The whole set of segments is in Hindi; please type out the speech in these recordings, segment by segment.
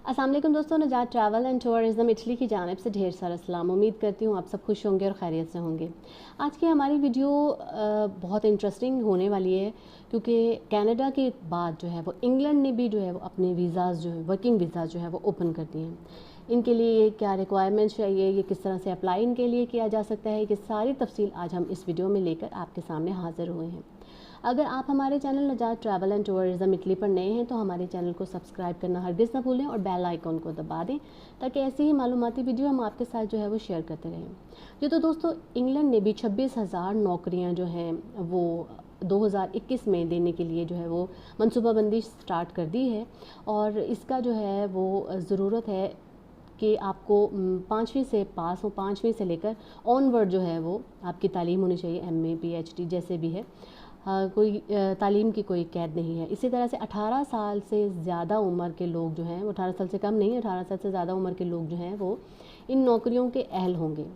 अस्सलाम वालेकुम दोस्तों, नजात ट्रैवल एंड टूरिज़्म इटली की जानिब से ढेर सारा सलाम। उम्मीद करती हूँ आप सब खुश होंगे और खैरियत से होंगे। आज की हमारी वीडियो बहुत इंटरेस्टिंग होने वाली है क्योंकि कनाडा के बाद जो है वो इंग्लैंड ने भी जो है वो अपने वीज़ाज़ जो है वर्किंग वीज़ाज़ जो है वो ओपन कर दिए हैं। इनके लिए क्या रिक्वायरमेंट्स चाहिए, ये किस तरह से अप्लाई इनके लिए किया जा सकता है, ये सारी तफसील आज हम इस वीडियो में लेकर आपके सामने हाज़िर हुए हैं। अगर आप हमारे channel Najat travel and tourism Italy पर नए हैं तो हमारे चैनल को सब्सक्राइब करना हरगिज़ ना भूलें और बेल आइकन को दबा दें ताकि ऐसी ही मालूमाती वीडियो हम आपके साथ जो है वो शेयर करते रहें। जी तो दोस्तों, इंग्लैंड ने भी 26,000 नौकरियां जो हैं वो 2021 में देने के लिए जो है वो मनसूबाबंदी स्टार्ट कर दी है। और इसका जो है वो ज़रूरत है कि आपको 5वीं से पास हो, 5वीं से लेकर ऑनवर्ड जो है वो आपकी तालीम होनी चाहिए, MA PhD जैसे भी है। कोई तालीम की कोई कैद नहीं है। इसी तरह से 18 साल से ज़्यादा उम्र के लोग जो हैं वो 18 साल से कम नहीं, 18 साल से ज़्यादा उम्र के लोग जो हैं वो इन नौकरियों के अहल होंगे।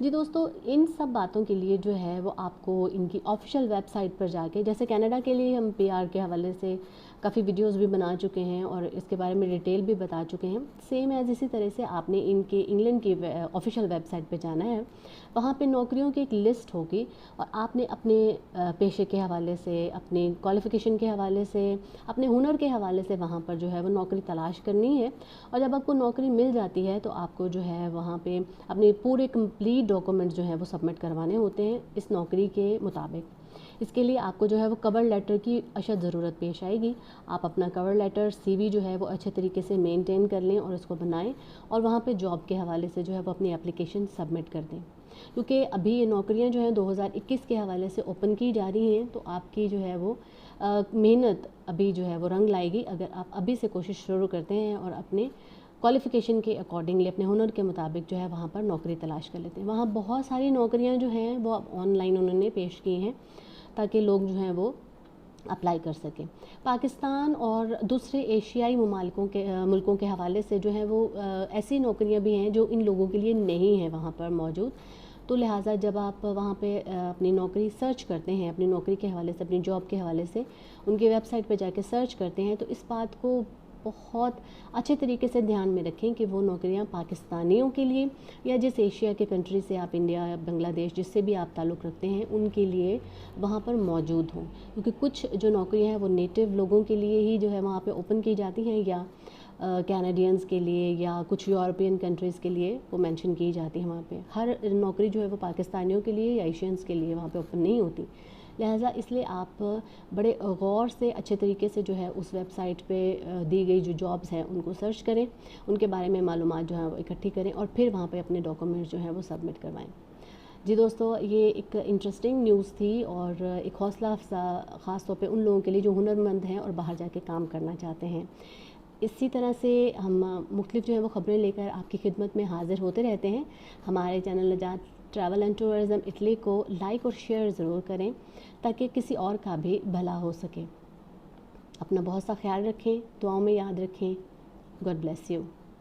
जी दोस्तों, इन सब बातों के लिए जो है वो आपको इनकी ऑफिशियल वेबसाइट पर जाके, जैसे कनाडा के लिए हम PR के हवाले से काफ़ी वीडियोस भी बना चुके हैं और इसके बारे में डिटेल भी बता चुके हैं, सेम एज़ इसी तरह से आपने इनके इंग्लैंड की ऑफिशियल वेबसाइट पे जाना है। वहाँ पे नौकरियों की एक लिस्ट होगी और आपने अपने पेशे के हवाले से, अपने क्वालिफ़िकेशन के हवाले से, अपने हुनर के हवाले से वहाँ पर जो है वो नौकरी तलाश करनी है। और जब आपको नौकरी मिल जाती है तो आपको जो है वहाँ पे अपने पूरे कंप्लीट डॉक्यूमेंट्स जो हैं वो सबमिट करवाने होते हैं इस नौकरी के मुताबिक। इसके लिए आपको जो है वो कवर लेटर की अशद ज़रूरत पेश आएगी। आप अपना कवर लेटर, CV जो है वो अच्छे तरीके से मेंटेन कर लें और उसको बनाएं और वहाँ पे जॉब के हवाले से जो है वो अपनी एप्लीकेशन सबमिट कर दें। क्योंकि अभी ये नौकरियाँ जो हैं 2021 के हवाले से ओपन की जा रही हैं, तो आपकी जो है वो मेहनत अभी जो है वो रंग लाएगी अगर आप अभी से कोशिश शुरू करते हैं और अपने क्वालिफ़िकेशन के अकॉर्डिंगली, अपने हुनर के मुताबिक जो है वहाँ पर नौकरी तलाश कर लेते हैं। वहाँ बहुत सारी नौकरियाँ जो हैं वो ऑनलाइन उन्होंने पेश की हैं ताकि लोग जो हैं वो अप्लाई कर सकें। पाकिस्तान और दूसरे एशियाई मुल्कों के हवाले से जो है वो ऐसी नौकरियां भी हैं जो इन लोगों के लिए नहीं है वहाँ पर मौजूद। तो लिहाजा जब आप वहाँ पे अपनी नौकरी सर्च करते हैं, अपनी नौकरी के हवाले से, अपनी जॉब के हवाले से उनकी वेबसाइट पे जाके सर्च करते हैं, तो इस बात को बहुत अच्छे तरीके से ध्यान में रखें कि वो नौकरियां पाकिस्तानियों के लिए या जिस एशिया के कंट्री से आप, इंडिया या बांग्लादेश, जिससे भी आप ताल्लुक़ रखते हैं, उनके लिए वहाँ पर मौजूद हों। क्योंकि कुछ जो नौकरियां हैं वो नेटिव लोगों के लिए ही जो है वहाँ पे ओपन की जाती हैं या कैनेडियंस के लिए या कुछ यूरोपियन कंट्रीज़ के लिए वो मेंशन की जाती है। वहाँ पे हर नौकरी जो है वो पाकिस्तानियों के लिए या एशियंस के लिए वहाँ पे ओपन नहीं होती। लिहाजा इसलिए आप बड़े गौर से, अच्छे तरीके से जो है उस वेबसाइट पे दी गई जो जॉब्स हैं उनको सर्च करें, उनके बारे में मालूमात जो है वो इकट्ठी करें और फिर वहाँ पे अपने डॉक्यूमेंट्स जो हैं वो सबमिट करवाएं। जी दोस्तों, ये एक इंटरेस्टिंग न्यूज़ थी और एक हौसला अफजा ख़ास तौर पे उन लोगों के लिए जो हुनरमंद हैं और बाहर जाके काम करना चाहते हैं। इसी तरह से हम मुख्तलिफ जो है वो ख़बरें लेकर आपकी खिदमत में हाज़िर होते रहते हैं। हमारे channel Najat travel and tourism Italy को लाइक और शेयर ज़रूर करें ताकि किसी और का भी भला हो सके। अपना बहुत सा ख्याल रखें, दुआओं में याद रखें। God bless you.